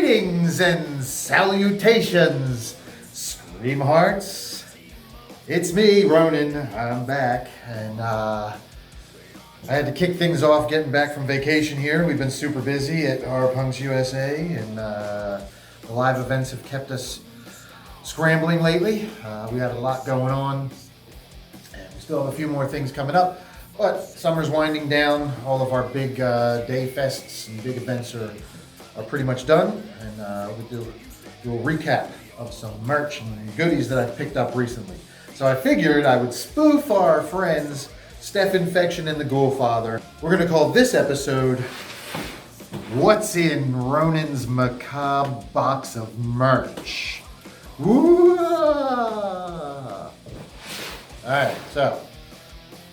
Greetings and salutations, Scream Hearts. It's me, Ronin. I'm back, and I had to kick things off getting back from vacation here. We've been super busy at HorrorPunks USA, and the live events have kept us scrambling lately. We had a lot going on, and we still have a few more things coming up, but summer's winding down. All of our big day fests and big events are pretty much done, and we'll do a recap of some merch and goodies that I've picked up recently. So I figured I would spoof our friends Steph Infection and the Ghoulfather. We're going to call this episode What's in Ronin's Macabre Box of Merch. Woo! Alright, so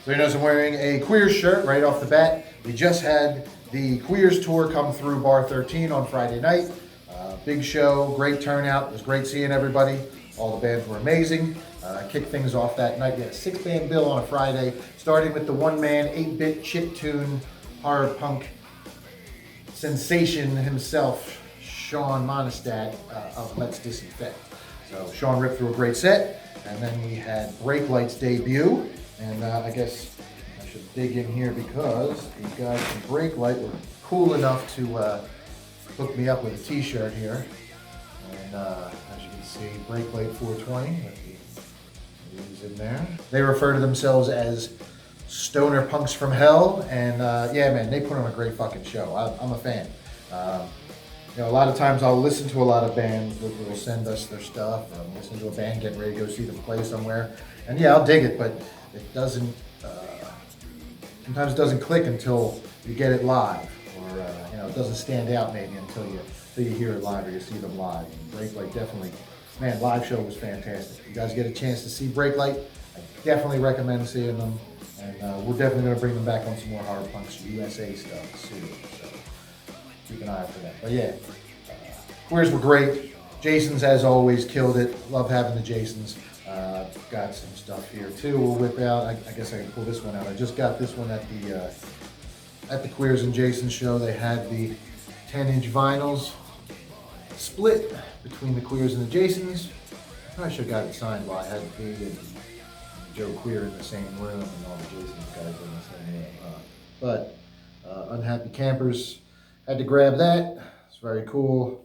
you notice I'm wearing a Queers shirt right off the bat. We just had the Queers tour come through Bar 13 on Friday night. Big show, great turnout. It was great seeing everybody. All the bands were amazing. Kicked things off that night. We had a 6-band bill on a Friday, starting with the one-man 8-bit chiptune horror punk sensation himself, Sean Monistat of Let's Disinfect. So Sean ripped through a great set, and then we had Breaklight's debut, and I guess I should dig in here because the guys from Breaklight were cool enough to hook me up with a t-shirt here, and as you can see, Breaklight 420 with the names in there. They refer to themselves as Stoner Punks from Hell, and yeah, man, they put on a great fucking show. I'm a fan. You know, a lot of times I'll listen to a lot of bands that will send us their stuff, or I'm listening to a band getting ready to go see them play somewhere, and yeah, I'll dig it, but it doesn't, sometimes it doesn't click until you get it live, or you know, it doesn't stand out maybe until you hear it live or you see them live. And Breaklight definitely, man, live show was fantastic. If you guys get a chance to see Breaklight, I definitely recommend seeing them, and we're definitely going to bring them back on some more HorrorPunks USA stuff soon, so keep an eye out for that. But yeah, Queers were great. Jason's, as always, killed it. Love having the Jasons. Got some stuff here too. We'll whip out. I guess I can pull this one out. I just got this one at the Queers and Jason show. They had the 10-inch vinyls split between the Queers and the Jasons. I probably should have got it signed while I had me and Joe Queer in the same room and all the Jasons guys in the same room. But Unhappy Campers had to grab that. It's very cool.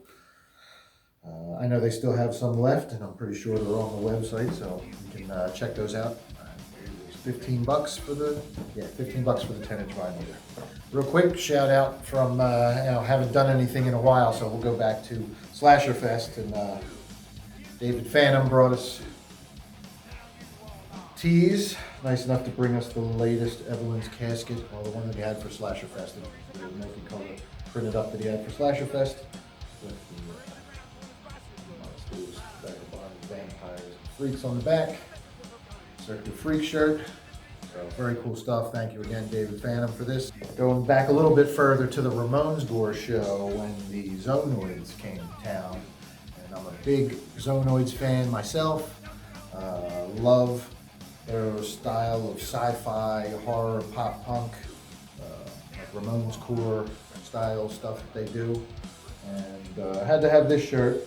I know they still have some left, and I'm pretty sure they're on the website, so you can check those out. It was $15 for the 10-inch vinyl there. Real quick shout out from you know, haven't done anything in a while, so we'll go back to Slasher Fest, and David Phantom brought us tees, nice enough to bring us the latest Evelyn's casket, or the one that he had for Slasher Fest, the multicolor printed up that he had for Slasher Fest with the vampires and freaks on the back. Circuit Freak shirt. So very cool stuff. Thank you again, David Phantom, for this. Going back a little bit further to the Ramones Gore show when the Zonoids came to town, and I'm a big Zonoids fan myself. Love their style of sci-fi, horror, pop punk, like Ramones core style stuff that they do. And I had to have this shirt.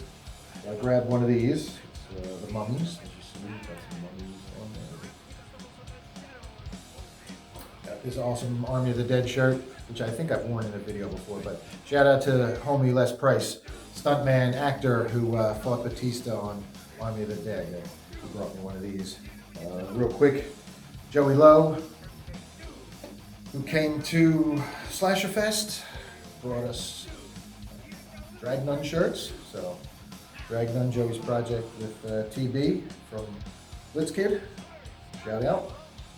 I grabbed one of these. It's the Mummies. As you see, got some Mummies on there. Got this awesome Army of the Dead shirt, which I think I've worn in a video before. But shout out to homie Les Price, stuntman, actor who fought Batista on Army of the Dead. He brought me one of these. Real quick, Joey Lowe, who came to Slasher Fest, brought us Drag Nun shirts. So Drag Nun, Joey's project with TB from Blitzkid. Shout out.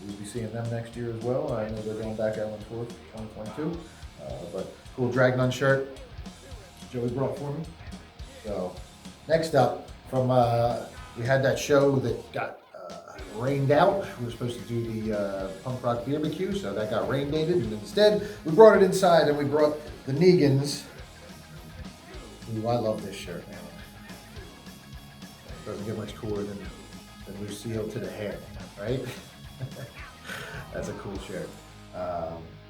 We'll be seeing them next year as well. I know they're going back out on tour for 2022. But cool Drag Nun shirt Joey brought for me. So next up, from we had that show that got rained out. We were supposed to do the punk rock barbecue, so that got rain dated, and instead we brought it inside, and we brought the Negans. Ooh, I love this shirt, man. Doesn't get much cooler than Lucille to the hair, right? That's a cool shirt.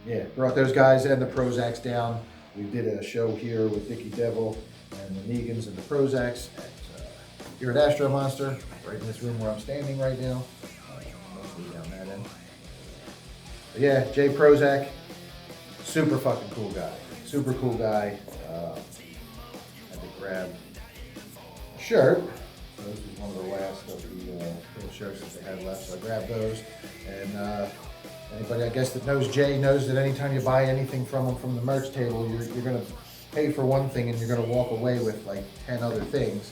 Yeah, brought those guys and the Prozacs down. We did a show here with Dickie Devil and the Negans and the Prozacs here at Astro Monster, right in this room where I'm standing right now. Mostly down that end. But yeah, Jay Prozac, super fucking cool guy. Super cool guy. Had to grab a shirt. So this is one of the last of the little shirts that they had left, so I grabbed those. And anybody, I guess, that knows Jay knows that anytime you buy anything from him from the merch table, you're going to pay for one thing and you're going to walk away with like 10 other things.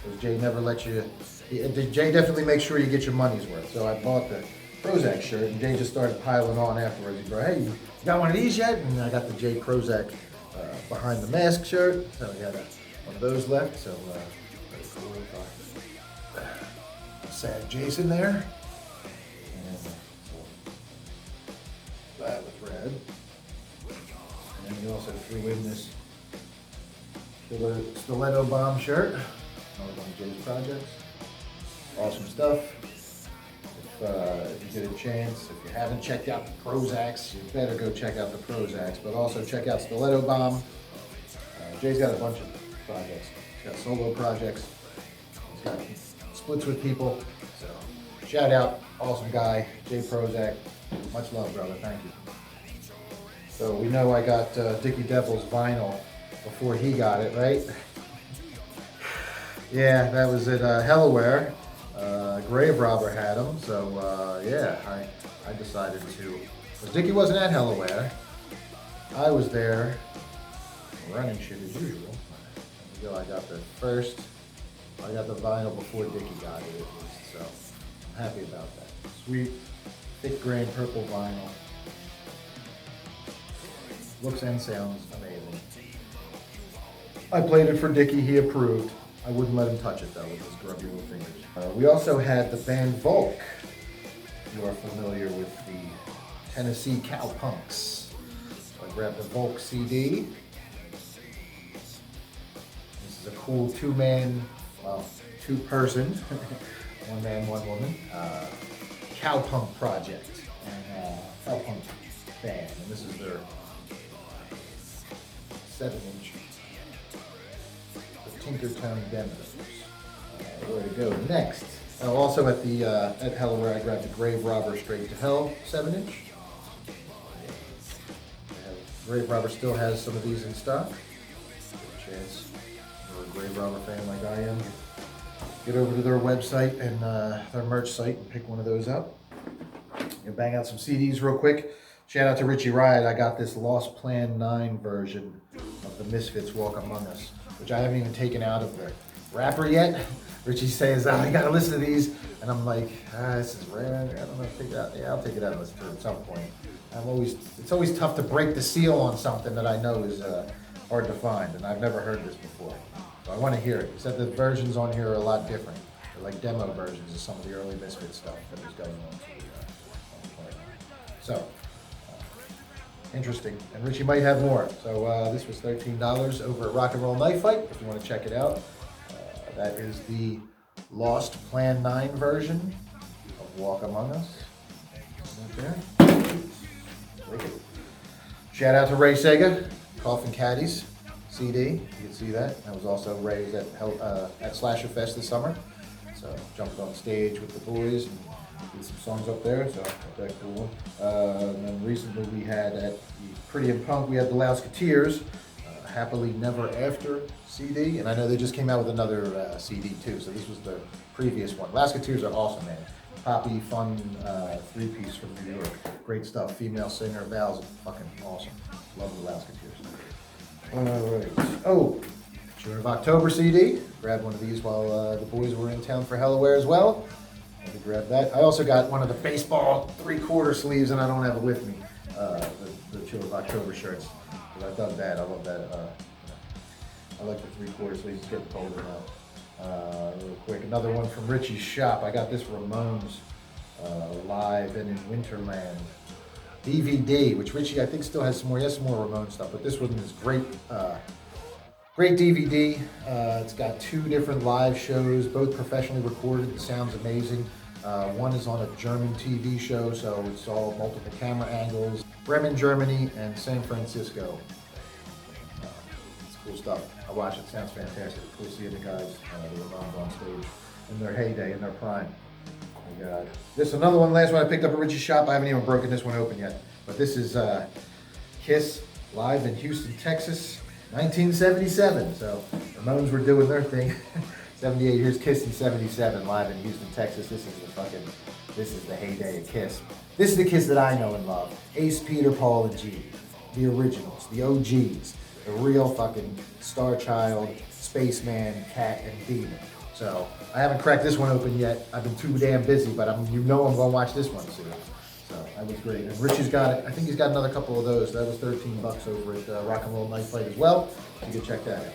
Because Jay never lets you, Jay definitely makes sure you get your money's worth. So I bought the Prozac shirt and Jay just started piling on afterwards. He'd go, hey, you got one of these yet? And I got the Jay Prozac behind the mask shirt. So we had one of those left. So very cool. Sad Jason there. And that was red. And then he also threw in this stiletto bomb shirt. Another one of Jay's projects. Awesome stuff. If you get a chance, if you haven't checked out the Prozacs, you better go check out the Prozacs. But also check out Stiletto Bomb. Jay's got a bunch of projects. He's got solo projects. He's got splits with people. So shout out, awesome guy, Jay Prozac. Much love, brother. Thank you. So we know I got Dickie Devil's vinyl before he got it, right? Yeah, that was at Hellaware. Grave Robber had them, so yeah, I decided to. Because Dickie wasn't at Hellaware, I was there, running shit as usual. Until I got the vinyl before Dickie got it, at least, so I'm happy about that. Sweet, thick grain purple vinyl. Looks and sounds amazing. I played it for Dickie, he approved. I wouldn't let him touch it though with his grubby little fingers. We also had the band Volk. You are familiar with the Tennessee Cowpunks. So I grabbed the Volk CD. This is a cool two-person, one man, one woman, cowpunk project and cowpunk band. And this is their 7-inch. Tinkertown demos. Where to go next? Also at the at Hellaware, I grabbed the Grave Robber Straight to Hell 7-inch. Grave Robber still has some of these in stock. Good chance you're a Grave Robber fan like I am. Get over to their website and their merch site and pick one of those up. You bang out some CDs real quick. Shout out to Richie Riot. I got this Lost Plan 9 version of the Misfits Walk Among Us, which I haven't even taken out of the wrapper yet. Richie says, you gotta listen to these. And I'm like, this is rare. I don't know if take it out. Yeah, I'll take it out and listen to it at some point. It's always tough to break the seal on something that I know is hard to find, and I've never heard this before. So I want to hear it. He said the versions on here are a lot different. They're like demo versions of some of the early Misfit stuff that was going on. So, interesting. And Richie might have more. So this was $13 over at Rock and Roll Knife Fight, if you want to check it out. That is the Lost Plan 9 version of Walk Among Us. Right there. Shout out to Ray Sega, Coffin Caddies CD. You can see that. That was also Ray's at Slasher Fest this summer. So jumped on stage with the boys and did some songs up there. So that's cool. And then recently we had at the Pretty and Punk, we had the Louseketeers, Happily Never After CD, and I know they just came out with another CD too, so this was the previous one. Louseketeers are awesome, man. Poppy, fun, 3-piece from New York. Great stuff. Female singer, Val's fucking awesome. Love the Louseketeers. Alright. Oh, June of October CD. Grabbed one of these while the boys were in town for Hellaware as well. Had to grab that. I also got one of the baseball 3/4 sleeves, and I don't have it with me. The June of October shirts. I dug that. I love that. I like the 3/4 sleeves. It's getting colder now. Real quick, another one from Richie's shop. I got this Ramones Live and in Winterland DVD, which Richie I think still has some more. He has some more Ramones stuff, but this one is great. Great DVD. It's got 2 different live shows, both professionally recorded. It sounds amazing. One is on a German TV show, so it's all multiple camera angles. Bremen, Germany, and San Francisco. It's Cool stuff. I watched it. Sounds fantastic. Cool seeing the guys, the Ramones on stage in their heyday, in their prime. Oh my God. This is another one. Last one I picked up at Richie's shop. I haven't even broken this one open yet. But this is Kiss live in Houston, Texas, 1977. So Ramones were doing their thing. 78. Here's Kiss in 77 live in Houston, Texas. This is the heyday of Kiss. This is the Kiss that I know and love. Ace, Peter, Paul, and G. The originals, the OGs, the real fucking Star Child, Spaceman, Cat, and Demon. So I haven't cracked this one open yet. I've been too damn busy, but I'm gonna watch this one soon. So that was great. And Richie's got it. I think he's got another couple of those. That was $13 over at Rock and Roll Night Fight as well. You can check that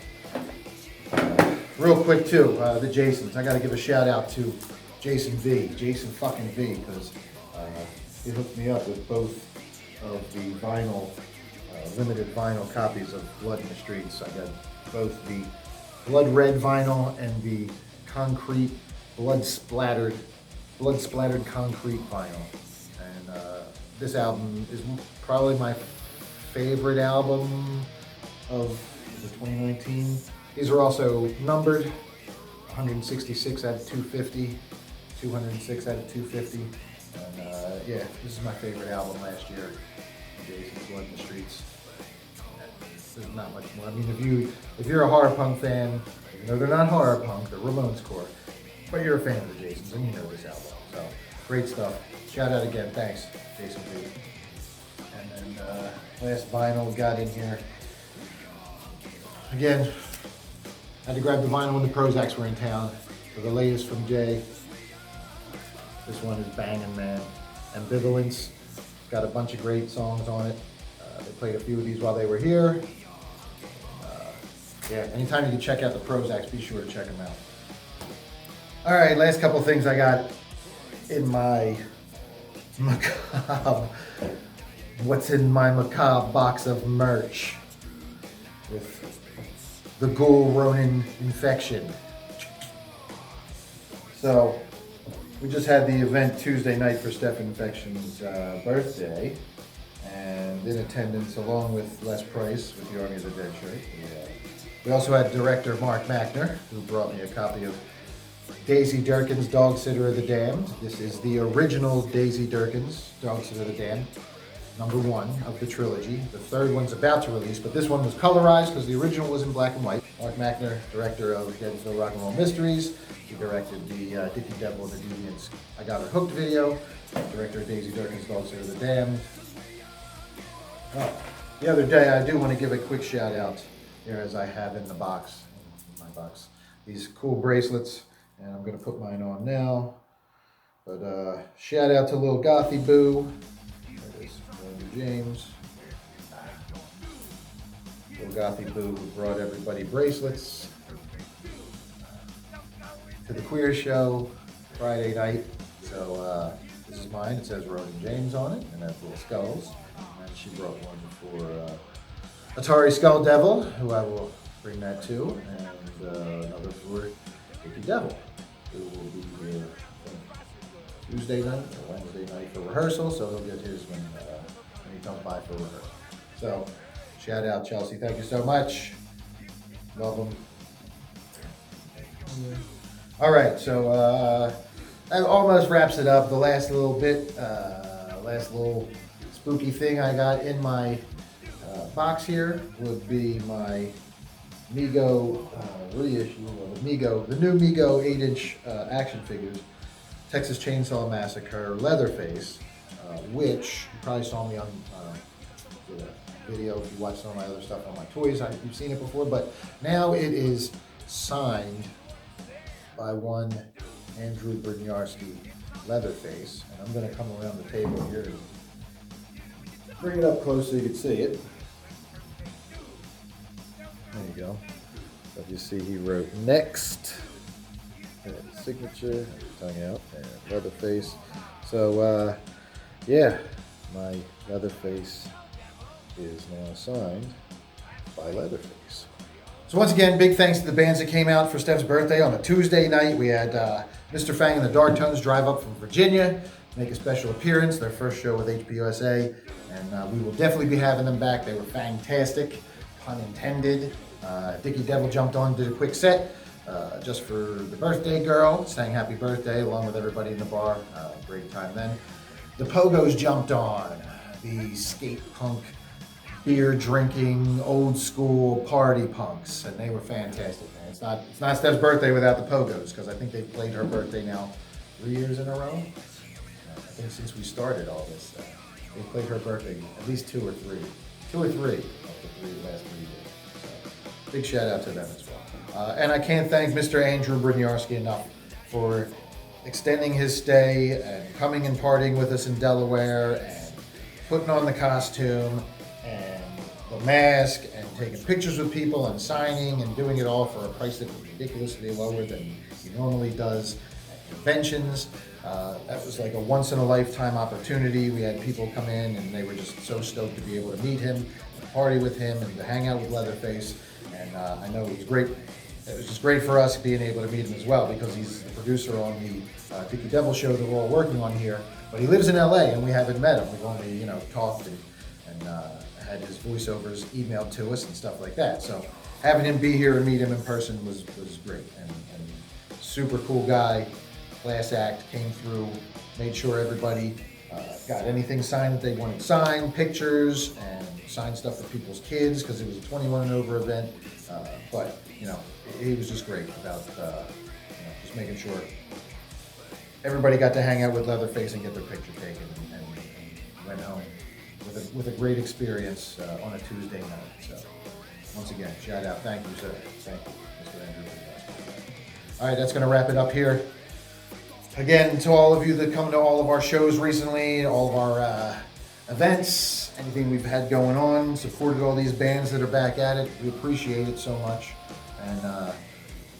out. Real quick too, the Jasons. I got to give a shout out to Jason V, Jason fucking V, because he hooked me up with both of the vinyl, limited vinyl copies of Blood in the Streets. I got both the blood red vinyl and the concrete, blood splattered concrete vinyl. And this album is probably my favorite album of the 2019. These are also numbered, 166 out of 250, 206 out of 250. And yeah, this is my favorite album last year, Jason's Blood in the Streets. There's not much more. I mean, if you're a horrorpunk fan, you know they're not horrorpunk, they're Ramones core, but you're a fan of the Jasons and you know this album. So great stuff. Shout out again, thanks, Jason B. And then last vinyl we got in here. Again, had to grab the vinyl when the Prozacs were in town. For the latest from Jay. This one is banging, man. Ambivalence. Got a bunch of great songs on it. They played a few of these while they were here. Yeah, anytime you can check out the Prozacs, be sure to check them out. All right, last couple things I got in my Macabre. What's in my Macabre box of merch? With the Ghoul Ronin infection. So, we just had the event Tuesday night for Steph Infection's birthday, and in attendance, along with Les Price with the Army of the Dead shirt. We also had director Mark Machner, who brought me a copy of Daisy Durkin's Dog Sitter of the Damned. This is the original Daisy Durkin's Dog Sitter of the Damned, #1 of the trilogy. The third one's about to release, but this one was colorized because the original was in black and white. Mark Machner, director of Deadsville Rock and Roll Mysteries. He directed the Dickie Devil and the Deviants I Got Her Hooked video. Director of Daisy Durkin's Dog Sitter of the Damned. Oh, the other day, I do want to give a quick shout out here, as I have in the box, these cool bracelets, and I'm going to put mine on now. But shout out to Lil Gothy Boo. There it is, Andrew James. Lil Gothy Boo, who brought everybody bracelets to the Queer Show Friday night. So this is mine. It says Ronin James on it, and that's little skulls. And she brought one for Atari Skull Devil, who I will bring that to, and another for Dickie Devil, who will be here Tuesday night or Wednesday night for rehearsal, so he'll get his when he comes by for rehearsal. So, shout out Chelsea, thank you so much. Love them. All right, so that almost wraps it up. The last little bit, last little spooky thing I got in my box here would be my Mego reissue of the new Mego 8-inch action figures, Texas Chainsaw Massacre Leatherface, which you probably saw me on the video if you watched some of my other stuff on my toys. You've seen it before, but now it is signed by one Andrewbryniarski Leatherface, and I'm going to come around the table here and bring it up close so you can see it. There you go. So you see he wrote next, and signature, tongue out, and Leatherface. So yeah, my Leatherface is now signed by Leatherface. So once again, big thanks to the bands that came out for Steph's birthday on a Tuesday night. We had Mr. Fang and the Dark Tones drive up from Virginia, make a special appearance, their first show with HPUSA, and we will definitely be having them back. They were fantastic, pun intended. Dickie Devil jumped on, did a quick set just for the birthday girl, sang happy birthday along with everybody in the bar. Great time then. The Pogos jumped on, the skate punk, beer drinking, old school party punks, and they were fantastic, man. It's not Steph's birthday without the Pogos, because I think they've played her birthday now 3 years in a row. I think since we started all this, they played her birthday at least two or three of the last 3 years. So, big shout out to them as well. And I can't thank Mr. Andrew Bryniarski enough for extending his stay and coming and partying with us in Delaware and putting on the costume and the mask and taking pictures with people and signing and doing it all for a price that was ridiculously lower than he normally does at conventions. That was like a once-in-a-lifetime opportunity. We had people come in and they were just so stoked to be able to meet him, and party with him, and to hang out with Leatherface. And I know it was great. It was just great for us being able to meet him as well, because he's the producer on the Dickie Devil show that we're all working on here. But he lives in LA and we haven't met him. We've only, talked and had his voiceovers emailed to us and stuff like that. So having him be here and meet him in person was great. And super cool guy, class act, came through, made sure everybody got anything signed that they wanted signed, pictures, and signed stuff for people's kids, because it was a 21 and over event. But he was just great about just making sure everybody got to hang out with Leatherface and get their picture taken, and went home with a great experience on a Tuesday night. So once again, shout out, thank you, sir. Thank you, Mr. Andrew. All right, that's going to wrap it up here. Again, to all of you that come to all of our shows recently, all of our events, anything we've had going on, supported all these bands that are back at it, we appreciate it so much. And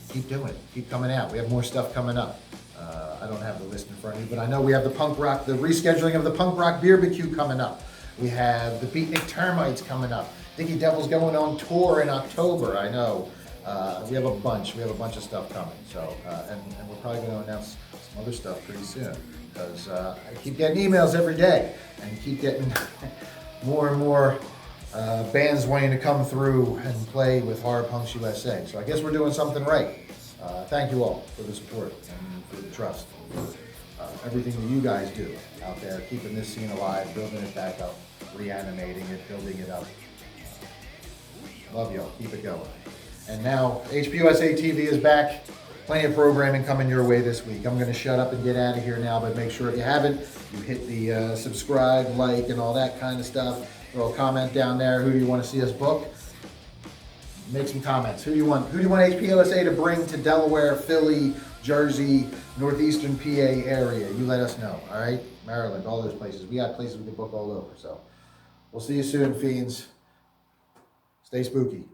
keep doing it, keep coming out. We have more stuff coming up. I don't have the list in front of me, but I know we have the rescheduling of the punk rock barbecue coming up. We have the Beatnik Termites coming up. Dickie Devil's going on tour in October, I know. We have a bunch of stuff coming. So, and we're probably going to announce some other stuff pretty soon, because I keep getting emails every day and keep getting more and more bands wanting to come through and play with HorrorPunks USA. So I guess we're doing something right. Thank you all for the support and for the trust, for everything that you guys do out there, keeping this scene alive, building it back up, reanimating it, building it up. Love y'all. Keep it going. And now HPUSA TV is back. Plenty of programming coming your way this week. I'm going to shut up and get out of here now, but make sure if you haven't, you hit the subscribe, like, and all that kind of stuff. Throw a comment down there. Who do you want to see us book? Make some comments. Who do you want HPUSA to bring to Delaware, Philly, Jersey, northeastern PA area? You let us know, all right? Maryland, all those places. We got places we can book all over. So we'll see you soon, fiends. Stay spooky.